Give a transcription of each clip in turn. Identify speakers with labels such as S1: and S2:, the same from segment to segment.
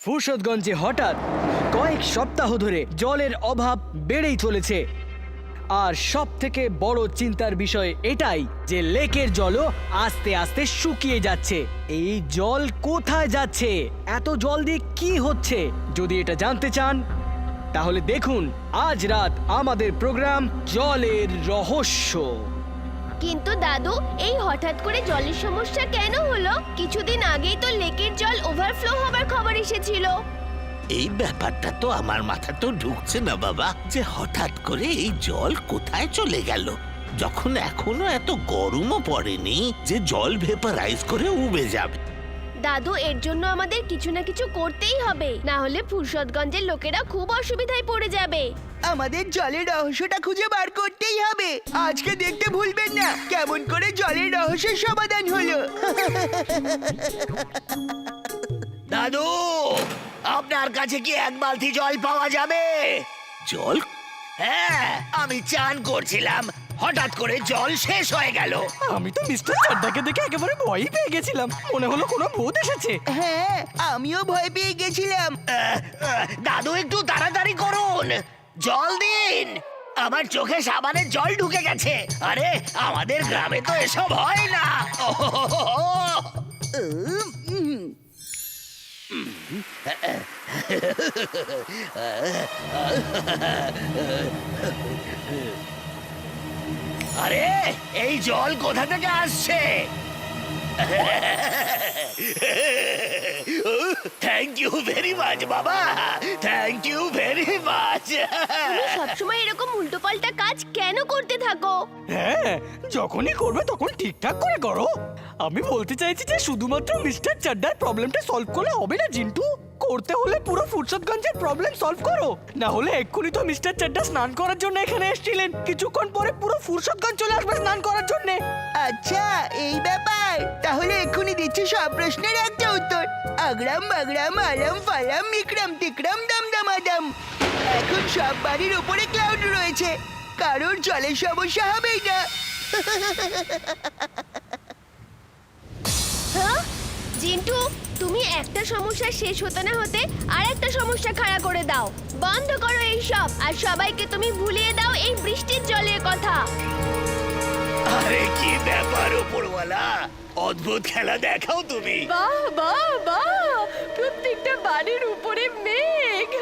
S1: ফুরসতগঞ্জে হঠাৎ কয়েক সপ্তাহ ধরে জলের অভাব বেড়েই চলেছে। আর সবথেকে বড় চিন্তার বিষয় এটাই যে লেকের জলও আস্তে আস্তে শুকিয়ে যাচ্ছে। এই জল কোথায় যাচ্ছে? এত জল দিয়ে কি হচ্ছে? যদি এটা জানতে চান তাহলে দেখুন আজ রাত আমাদের প্রোগ্রাম জলের রহস্য।
S2: কিন্তু দাদু, এই হঠাৎ করে জলের সমস্যা কেন হলো? কিছুদিন আগেই তো লেকের জল ওভারফ্লো হবার খবর এসেছিল।
S3: এই ব্যাপারটা তো আমার মাথাতেও ঢুকছে না বাবা, যে হঠাৎ করে এই জল কোথায় চলে গেল, যখন এখনো এত গরমও পড়েনি যে জল ভেপারাইজ করে উবে যাবে।
S2: দাদু, এর জন্য আমাদের কিছু না কিছু করতেই হবে, না হলে ফুরসতগঞ্জের লোকেরা খুব অসুবিধায় পড়ে যাবে।
S4: আমাদের জলের রহস্যটা খুঁজে বার করতেই হবে। আজকে দেখতে ভুলবেন না কেমন করে জলের রহস্যের সমাধান হলো।
S3: দাদু, আপনার কাছে কি এক বালতি জল পাওয়া যাবে? জল? হ্যাঁ, আমি চান করছিলাম, হঠাৎ করে জল শেষ হয়ে গেল।
S1: আমি তো মিস্টার চাড্ডাকে দেখে একেবারে ভয়ই পেয়ে গেছিলাম, মনে হলো কোনো ভূত এসেছে।
S4: হ্যাঁ, আমিও ভয় পেয়ে গেছিলাম।
S3: দাদু, একটু তাড়াতাড়ি করুন, জল দিন। আমার চোখে সাবানের জল ঢুকে গেছে। আরে, আমাদের গ্রামে তো এসব হয় না। আরে, এই জল কোথা থেকে আসছে? থ্যাংক ইউ ভেরি মাচ বাবা, থ্যাংক ইউ ভেরি মাচ।
S2: তুমি সবসময় এরকম উল্টোপাল্টা কাজ কেন করতে থাকো?
S1: হ্যাঁ, যখনই করবে তখন ঠিকঠাক করে করো। আমি বলতে চাইছি যে শুধুমাত্র মিস্টার চাড্ডার প্রবলেমটা সলভ করলে হবে না জিন্টু, করতে হলে পুরো ফুরসতগঞ্জের প্রবলেম সলভ করো। না হলে এক্ষুনি তো মিস্টার চাড্ডা স্নান করার জন্য এখানে এসেছিলেন, কিছুক্ষণ পরে পুরো ফুরসতগঞ্জ চলে আসবে স্নান করার জন্য।
S4: আচ্ছা, এই ব্যাপার। তাহলে এক্ষুনি দিচ্ছি সব প্রশ্নের একটা উত্তর। আগ্রাম বাগ্রাম আলাম ফালাম মিকরাম টিকরাম দাম দামাদাম। এখন সব বাড়ির উপরে ক্লাউড রয়েছে, কারোর জলের সমস্যা হবেই না।
S2: হ্যাঁ জিন্টু, তুমি একটা সমস্যা শেষ হতে না হতে আর একটা সমস্যা খাড়া করে দাও। বন্ধ করো এই সব, আর সবাইকে তুমি ভুলিয়ে দাও এই বৃষ্টির জলের কথা।
S3: আরে কি ব্যাপার উপরওয়ালা, অদ্ভুত খেলা দেখাও তুমি।
S2: বাহ বাহ বাহ, প্রত্যেকটা বাড়ির উপরে মেঘ,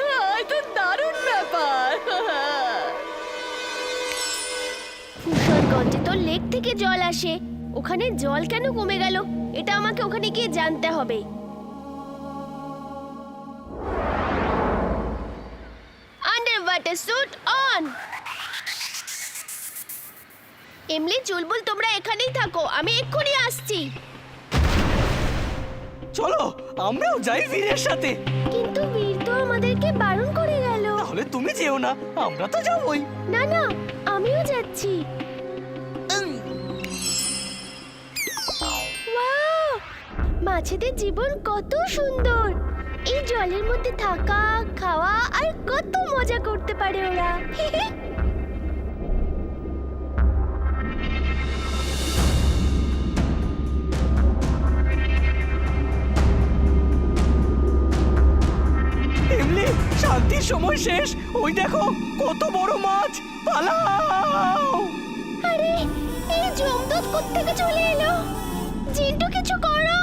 S2: তো দারুণ ব্যাপার। ফুরসতগঞ্জে তো লেক থেকে জল আসে, ওখানে জল কেন কমে গেল? এটা আমাকে ওখানে গিয়ে জানতে হবে। Under water suit on. Emily, Chulbul, তোমরা এখানেই থাকো, আমি এক্ষুনি আসছি।
S1: চলো আমরাও যাই বীরের সাথে।
S2: কিন্তু বীর তো আমাদেরকে বারণ করে গেল।
S1: তাহলে তুমি যেও না, আমরা তো যাবোই।
S2: না না, আমিও যাচ্ছি। ওয়াও, মাছেদের জীবন কত সুন্দর। এই জলের মধ্যে থাকা, খাওয়া আর কত মজা করতে পারে ওরা।
S1: এমনি শান্তির সময় শেষ। ওই দেখো কত বড় মাছ, পালাও।
S2: আরে, এই জমদূত কোত্থেকে চলে এলো? জিন্টু, কিছু করো।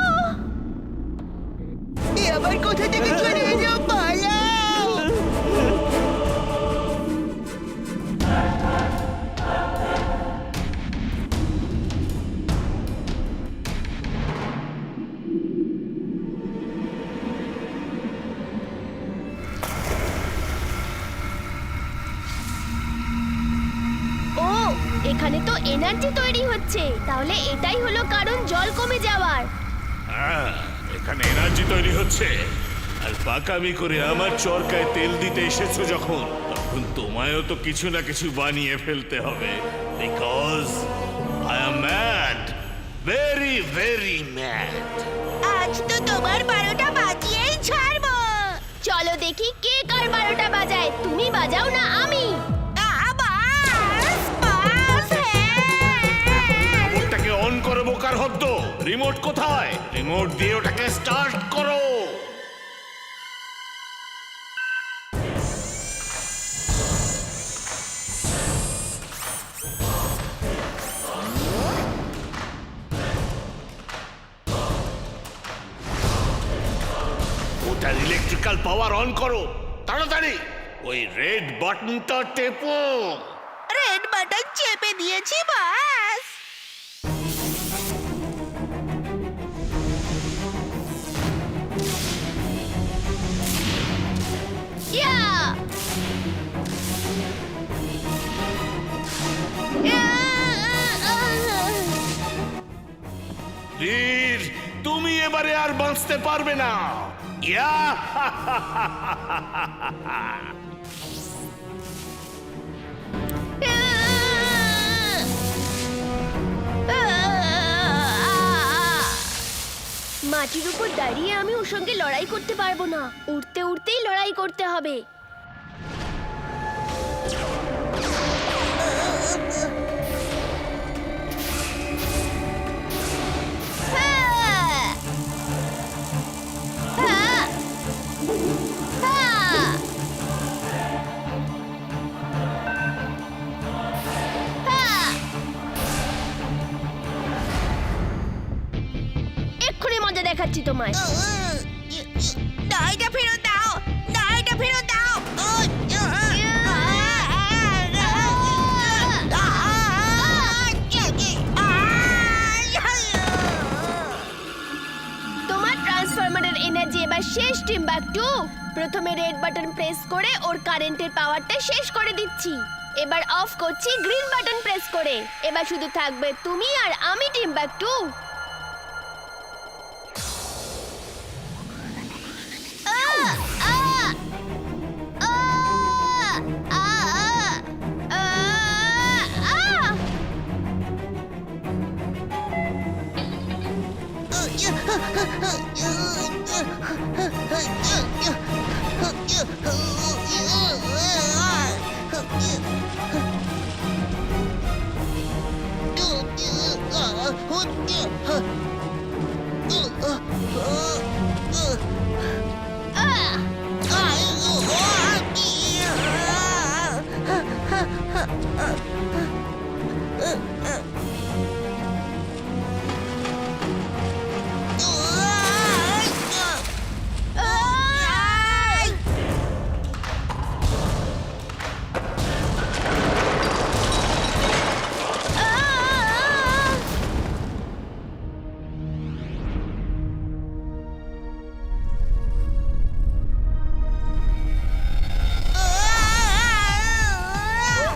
S4: এ আবার কোথা থেকে চলে এলো? পালাও!
S2: ও, এখানে তো এনার্জি তৈরি হচ্ছে, তাহলে এটাই হলো কারণ জল কমে যাওয়ার।
S5: এখানে এনার্জি তৈরি হচ্ছে, আর পাকামি করে আমার চরকায় তেল দিতে এসেছো যখন, তখন তোমায়ও তো কিছু না কিছু বানিয়ে ফেলতে হবে। Because I am mad, very very mad.
S2: আজ তো তোমার 12টা বাজিয়েই ছাড়বো। চলো দেখি কে কার 12টা বাজায়, তুমি বাজাও না আমি।
S5: রিমোটটাকে অন করো বোকার হদ্দ। রিমোট কোথায়? রিমোট দিয়ে ওটাকে স্টার্ট করো। ওটার ইলেকট্রিক্যাল পাওয়ার অন করো তাড়াতাড়ি। ওই রেড বাটনটা টেপো।
S4: রেড বাটন চেপে দিয়েছি বাস।
S2: ইয়া! ইয়া!
S5: বীর, তুমি এবারে আর বাঁচতে পারবে না। ইয়া!
S2: মাটির উপর দাঁড়িয়ে আমি ওর সঙ্গে লড়াই করতে পারবো না। উঠতে উঠতেই লড়াই করতে হবে। হ্যাঁ! হ্যাঁ! হ্যাঁ! হ্যাঁ! এক্ষুনি মজা দেখাচ্ছি তোমায়।
S4: ডাইটা ফেরত দাও, ডাইটা ফেরত দাও।
S2: তোমার ট্রান্সফরমারের এনার্জি এবার শেষ, টিম্বাকটু। প্রথমে রেড বাটন প্রেস করে ওর কারেন্টের পাওয়ারটা শেষ করে দিচ্ছি। এবার অফ করছি গ্রিন বাটন প্রেস করে। এবার শুধু থাকবে তুমি আর আমি, টিম্বাকটু।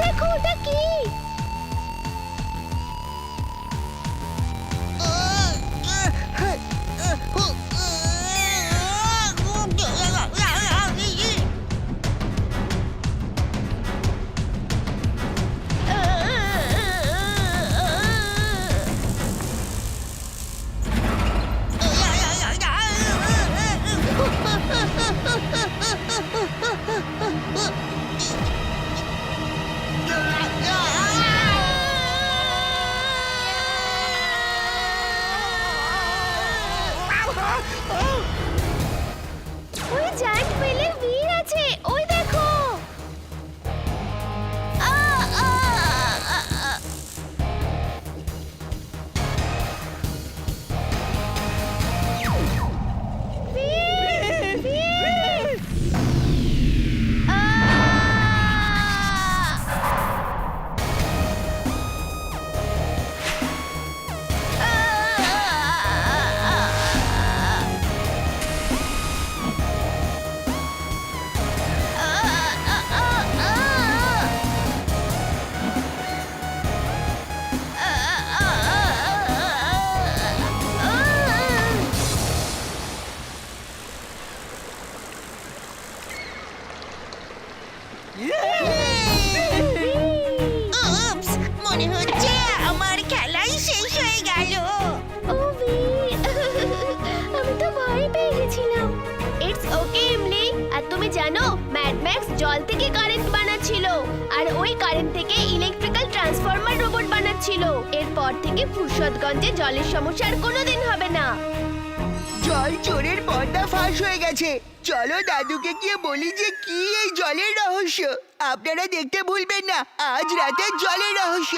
S2: দেখো ওটা কি? ওই জায়ান্ট পেলে বীর আছে, ওই দেখো। বীর! বীর!
S4: উপস, মনে হচ্ছে আমার খেলাই শেষ হয়ে গেল।
S2: ও বীর! আমি তো ভয় পেয়ে গেছিলাম। ইটস ওকে ইমলি। আর তুমি জানো ম্যাড ম্যাক্স জল থেকে কারেন্ট বানাচ্ছিল, আর ওই কারেন্ট থেকে ইলেকট্রিক্যাল ট্রান্সফরমার রোবট বানাচ্ছিল। এরপর থেকে ফুরসতগঞ্জে জলের সমস্যা আর কোনোদিন হবে না।
S4: জল চোরের পর্দা ফাঁস হয়ে গেছে। চলো দাদুকে গিয়ে বলি যে কি এই জলের রহস্য। আপনারা দেখতে ভুলবেন না আজ রাতের জলের রহস্য।